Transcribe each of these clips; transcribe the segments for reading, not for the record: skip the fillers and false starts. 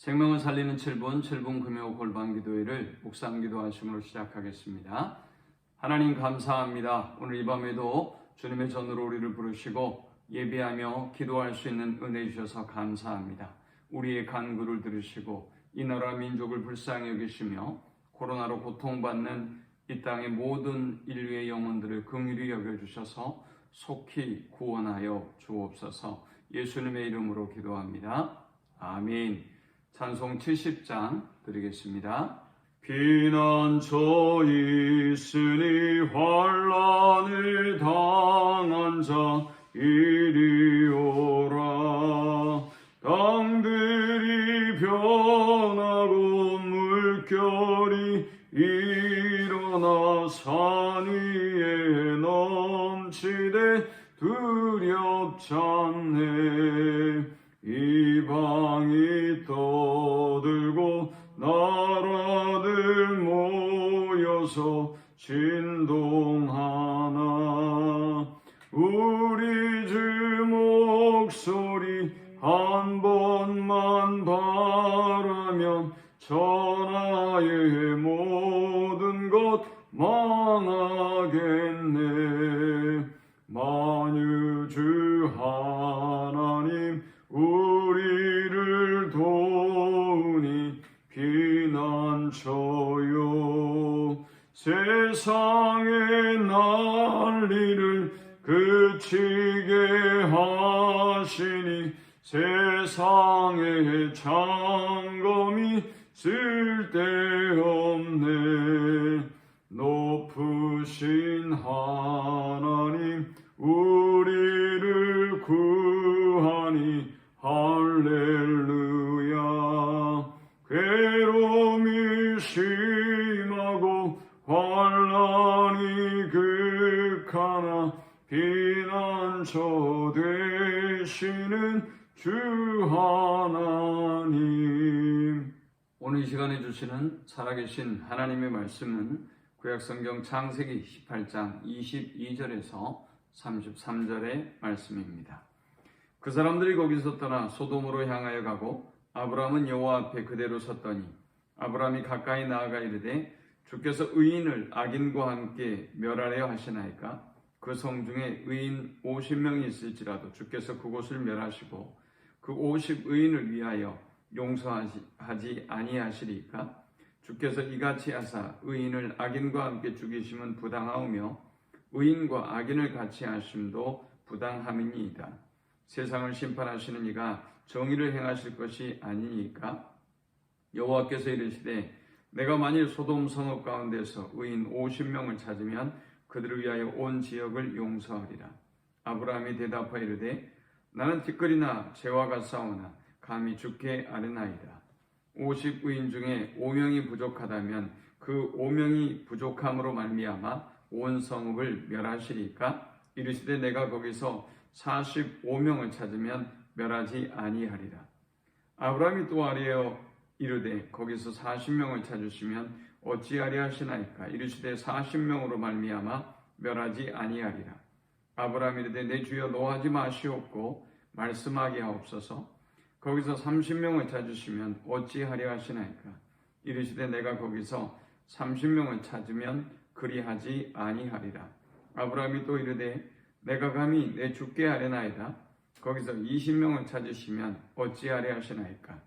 생명을 살리는 7분 금요 골방 기도회를 묵상 기도하심으로 시작하겠습니다. 하나님 감사합니다. 오늘 이 밤에도 주님의 전으로 우리를 부르시고 예배하며 기도할 수 있는 은혜 주셔서 감사합니다. 우리의 간구를 들으시고 이 나라 민족을 불쌍히 여기시며 코로나로 고통받는 이 땅의 모든 인류의 영혼들을 긍휼히 여겨주셔서 속히 구원하여 주옵소서. 예수님의 이름으로 기도합니다. 아멘. 찬송 70장 드리겠습니다. 피난처 있으니 환난을 당한 자 이리 오라. 땅들이 변하고 물결이 일어나 산 위에 넘치되 두렵지 않네. 이방이 떠들고 나라들 모여서 진동하나. 우리 주 목소리 한 번만 바라면 천하의 모든 것 망하겠네. 만유주 하나님 우리를 도우니 피난처요. 세상의 난리를 그치게 하시니 세상의 장검이 쓸데없네. 높으신 하나님 우리를 구하니 할렐루야. 괴로움이 심하고 환난이 극하나 피난처 되시는 주 하나님. 오늘 이 시간에 주시는 살아계신 하나님의 말씀은 구약성경 창세기 18장 22절에서 33절의 말씀입니다. 그 사람들이 거기서 떠나 소돔으로 향하여 가고 아브라함은 여호와 앞에 그대로 섰더니 아브라함이 가까이 나아가 이르되 주께서 의인을 악인과 함께 멸하려 하시나이까? 그 성 중에 의인 50명이 있을지라도 주께서 그곳을 멸하시고 그 50의인을 위하여 용서하지 아니하시리까? 주께서 이같이 하사 의인을 악인과 함께 죽이심은 부당하오며 의인과 악인을 같이 하심도 부당함이니이다. 세상을 심판하시는 이가 정의를 행하실 것이 아니니까? 여호와께서 이르시되 내가 만일 소돔 성읍 가운데서 의인 50명을 찾으면 그들을 위하여 온 지역을 용서하리라. 아브라함이 대답하여 이르되 나는 티끌이나 재와 같사오나 감히 주께 아뢰나이다. 50의인 중에 5명이 부족하다면 그 5명이 부족함으로 말미암아 온 성읍을 멸하시리까? 이르시되 내가 거기서 45명을 찾으면 멸하지 아니하리라. 아브라함이 또 아뢰어 이르되 거기서 40명을 찾으시면 어찌하리 하시나이까? 이르시되 40명으로 말미암아 멸하지 아니하리라. 아브라함이 이르되 내 주여 노하지 마시옵고 말씀하게 하옵소서. 거기서 30명을 찾으시면 어찌하려 하시나이까? 이르시되 내가 거기서 30명을 찾으면 그리하지 아니하리라. 아브라함이 또 이르되 내가 감히 내 주께 아뢰나이다. 거기서 20명을 찾으시면 어찌하려 하시나이까?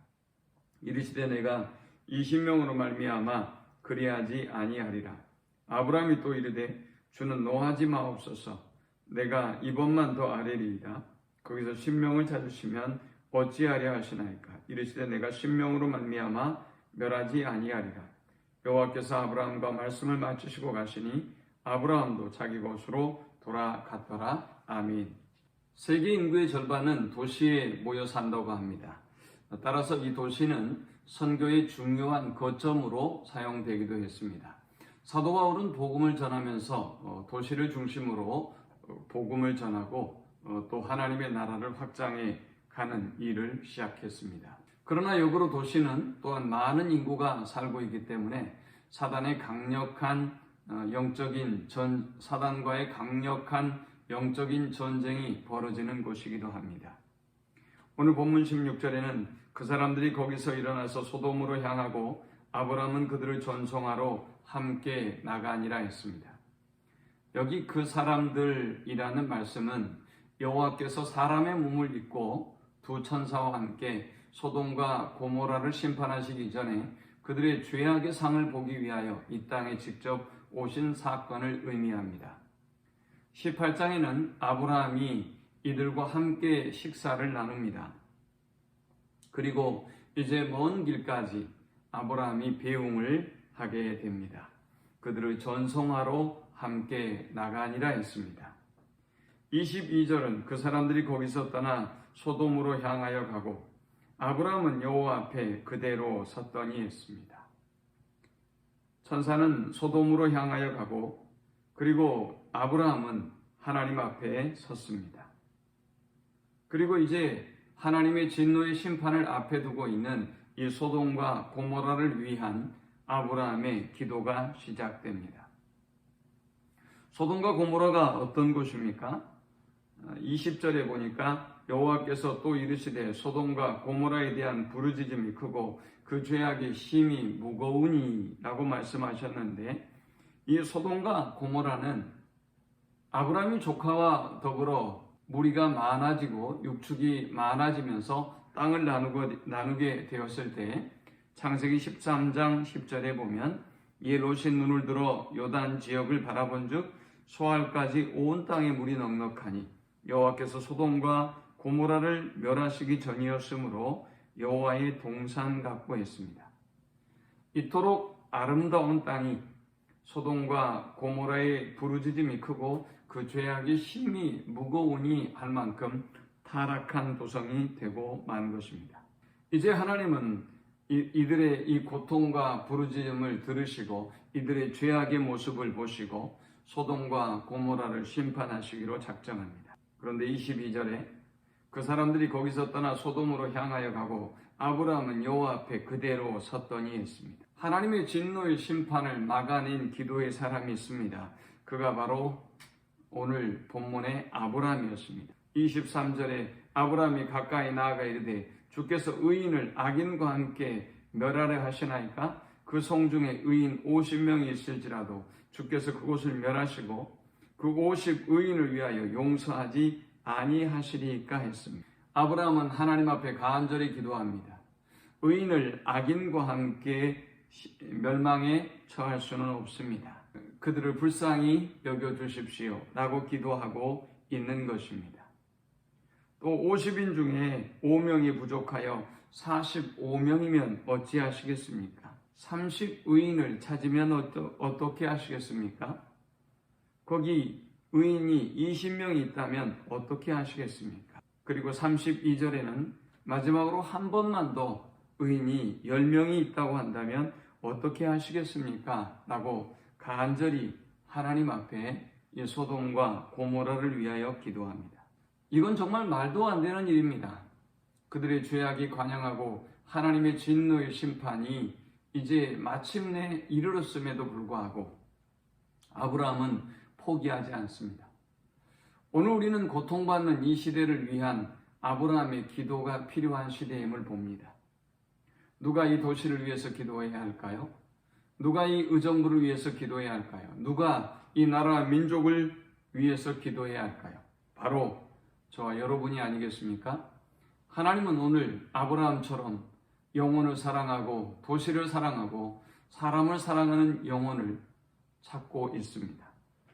이르시되 내가 20명으로 말미암아 그리하지 아니하리라. 아브라함이 또 이르되 주는 노하지 마옵소서. 내가 이번만 더 아뢰리이다. 거기서 10명을 찾으시면 어찌하려 하시나이까? 이르시되 내가 10명으로 말미암아 멸하지 아니하리라. 여호와께서 아브라함과 말씀을 마치시고 가시니 아브라함도 자기 곳으로 돌아갔더라. 아멘. 세계 인구의 절반은 도시에 모여 산다고 합니다. 따라서 이 도시는 선교의 중요한 거점으로 사용되기도 했습니다. 사도 바울은 복음을 전하면서 도시를 중심으로 복음을 전하고 또 하나님의 나라를 확장해 가는 일을 시작했습니다. 그러나 역으로 도시는 또한 많은 인구가 살고 있기 때문에 사단과의 강력한 영적인 전쟁이 벌어지는 곳이기도 합니다. 오늘 본문 16절에는 그 사람들이 거기서 일어나서 소돔으로 향하고 아브라함은 그들을 전송하러 함께 나가니라 했습니다. 여기 그 사람들이라는 말씀은 여호와께서 사람의 몸을 입고 두 천사와 함께 소돔과 고모라를 심판하시기 전에 그들의 죄악의 상을 보기 위하여 이 땅에 직접 오신 사건을 의미합니다. 18장에는 아브라함이 이들과 함께 식사를 나눕니다. 그리고 이제 먼 길까지 아브라함이 배웅을 하게 됩니다. 그들을 전송하러 함께 나가니라 했습니다. 22절은 그 사람들이 거기서 떠나 소돔으로 향하여 가고 아브라함은 여호와 앞에 그대로 섰더니 했습니다. 천사는 소돔으로 향하여 가고 그리고 아브라함은 하나님 앞에 섰습니다. 그리고 이제 하나님의 진노의 심판을 앞에 두고 있는 이 소돔과 고모라를 위한 아브라함의 기도가 시작됩니다. 소돔과 고모라가 어떤 곳입니까? 20절에 보니까 여호와께서 또 이르시되 소돔과 고모라에 대한 부르짖음이 크고 그 죄악이 심히 무거우니 라고 말씀하셨는데, 이 소돔과 고모라는 아브라함이 조카와 더불어 무리가 많아지고 육축이 많아지면서 땅을 나누게 되었을 때 창세기 13장 10절에 보면 이에 롯이 눈을 들어 요단 지역을 바라본즉 소알까지 온 땅에 물이 넉넉하니 여호와께서 소돔과 고모라를 멸하시기 전이었으므로 여호와의 동산 같고 했습니다. 이토록 아름다운 땅이 소돔과 고모라의 부르짖음이 크고 그 죄악이 심히 무거우니 할 만큼 타락한 도성이 되고 만 것입니다. 이제 하나님은 이들의 이 고통과 부르짖음을 들으시고 이들의 죄악의 모습을 보시고 소돔과 고모라를 심판하시기로 작정합니다. 그런데 22절에 그 사람들이 거기서 떠나 소돔으로 향하여 가고 아브라함은 여호와 앞에 그대로 섰더니 했습니다. 하나님의 진노의 심판을 막아낸 기도의 사람이 있습니다. 그가 바로 오늘 본문의 아브라함이었습니다. 23절에 아브라함이 가까이 나아가 이르되 주께서 의인을 악인과 함께 멸하려 하시나이까? 그 성중에 의인 50명이 있을지라도 주께서 그곳을 멸하시고 그 50 의인을 위하여 용서하지 아니하시리까 했습니다. 아브라함은 하나님 앞에 간절히 기도합니다. 의인을 악인과 함께 멸망에 처할 수는 없습니다. 그들을 불쌍히 여겨주십시오 라고 기도하고 있는 것입니다. 또 50인 중에 5명이 부족하여 45명이면 어찌하시겠습니까? 30의인을 찾으면 어떻게 하시겠습니까? 거기 의인이 20명이 있다면 어떻게 하시겠습니까? 그리고 32절에는 마지막으로 한 번만 더 의인이 10명이 있다고 한다면 어떻게 하시겠습니까? 라고 간절히 하나님 앞에 이 소돔과 고모라를 위하여 기도합니다. 이건 정말 말도 안 되는 일입니다. 그들의 죄악이 관영하고 하나님의 진노의 심판이 이제 마침내 이르렀음에도 불구하고 아브라함은 포기하지 않습니다. 오늘 우리는 고통받는 이 시대를 위한 아브라함의 기도가 필요한 시대임을 봅니다. 누가 이 도시를 위해서 기도해야 할까요? 누가 이 의정부를 위해서 기도해야 할까요? 누가 이 나라와 민족을 위해서 기도해야 할까요? 바로 저와 여러분이 아니겠습니까? 하나님은 오늘 아브라함처럼 영혼을 사랑하고 도시를 사랑하고 사람을 사랑하는 영혼을 찾고 있습니다.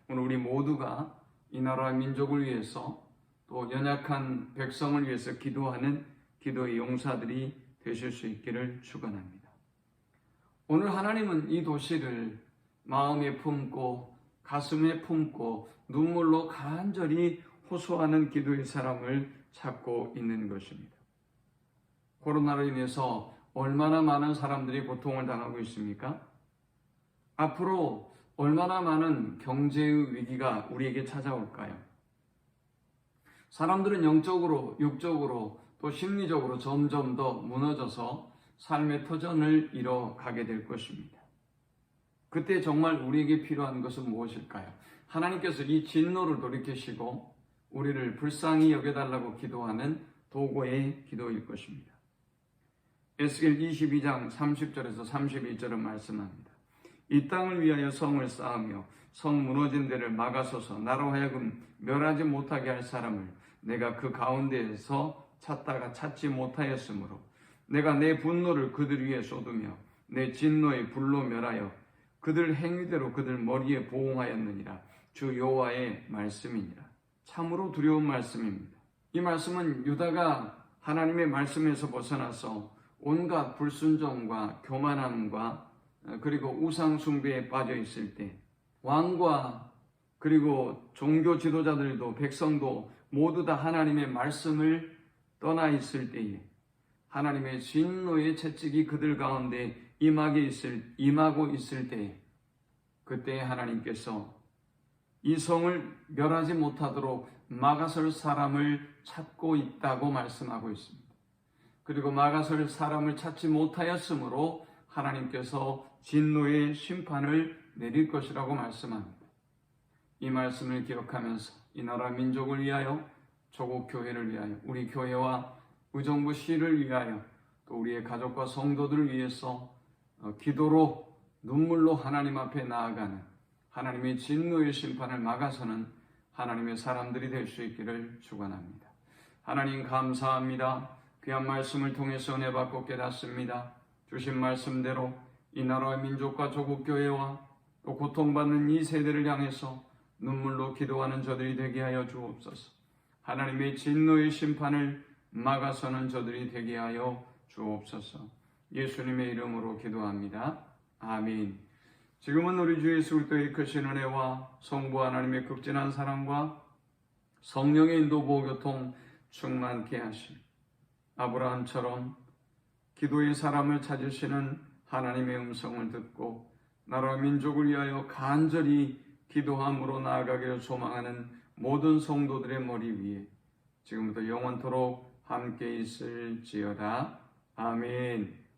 오늘 우리 모두가 이 나라와 민족을 위해서 또 연약한 백성을 위해서 기도하는 기도의 용사들이 되실 수 있기를 축원합니다. 오늘 하나님은 이 도시를 마음에 품고 가슴에 품고 눈물로 간절히 호소하는 기도의 사람을 찾고 있는 것입니다. 코로나로 인해서 얼마나 많은 사람들이 고통을 당하고 있습니까? 앞으로 얼마나 많은 경제의 위기가 우리에게 찾아올까요? 사람들은 영적으로, 육적으로, 또 심리적으로 점점 더 무너져서 삶의 터전을 잃어가게 될 것입니다. 그때 정말 우리에게 필요한 것은 무엇일까요? 하나님께서 이 진노를 돌이키시고 우리를 불쌍히 여겨달라고 기도하는 도고의 기도일 것입니다. 에스겔 22장 30절에서 31절은 말씀합니다. 이 땅을 위하여 성을 쌓으며 성 무너진 데를 막아서서 나로 하여금 멸하지 못하게 할 사람을 내가 그 가운데에서 찾다가 찾지 못하였으므로 내가 내 분노를 그들 위에 쏟으며 내 진노의 불로 멸하여 그들 행위대로 그들 머리에 보응하였느니라. 주 여호와의 말씀이니라. 참으로 두려운 말씀입니다. 이 말씀은 유다가 하나님의 말씀에서 벗어나서 온갖 불순종과 교만함과 그리고 우상 숭배에 빠져 있을 때, 왕과 그리고 종교 지도자들도 백성도 모두 다 하나님의 말씀을 떠나 있을 때에 하나님의 진노의 채찍이 그들 가운데 임하고 있을 때에, 그때 하나님께서 이 성을 멸하지 못하도록 막아설 사람을 찾고 있다고 말씀하고 있습니다. 그리고 막아설 사람을 찾지 못하였으므로 하나님께서 진노의 심판을 내릴 것이라고 말씀합니다. 이 말씀을 기억하면서 이 나라 민족을 위하여, 조국 교회를 위하여, 우리 교회와 의정부 시를 위하여, 또 우리의 가족과 성도들을 위해서 기도로 눈물로 하나님 앞에 나아가는 하나님의 진노의 심판을 막아서는 하나님의 사람들이 될 수 있기를 축원합니다. 하나님 감사합니다. 귀한 말씀을 통해서 은혜 받고 깨닫습니다. 주신 말씀대로 이 나라의 민족과 조국 교회와 또 고통받는 이 세대를 향해서 눈물로 기도하는 저들이 되게 하여 주옵소서. 하나님의 진노의 심판을 막아서는 저들이 되게 하여 주옵소서. 예수님의 이름으로 기도합니다. 아멘. 지금은 우리 주 예수 그리스도의 크신 은혜와 성부 하나님의 극진한 사랑과 성령의 인도 보호교통 충만케 하심, 아브라함처럼 기도의 사람을 찾으시는 하나님의 음성을 듣고 나라 민족을 위하여 간절히 기도함으로 나아가기를 소망하는 모든 성도들의 머리 위에 지금부터 영원토록 함께 있을지어다. 아멘.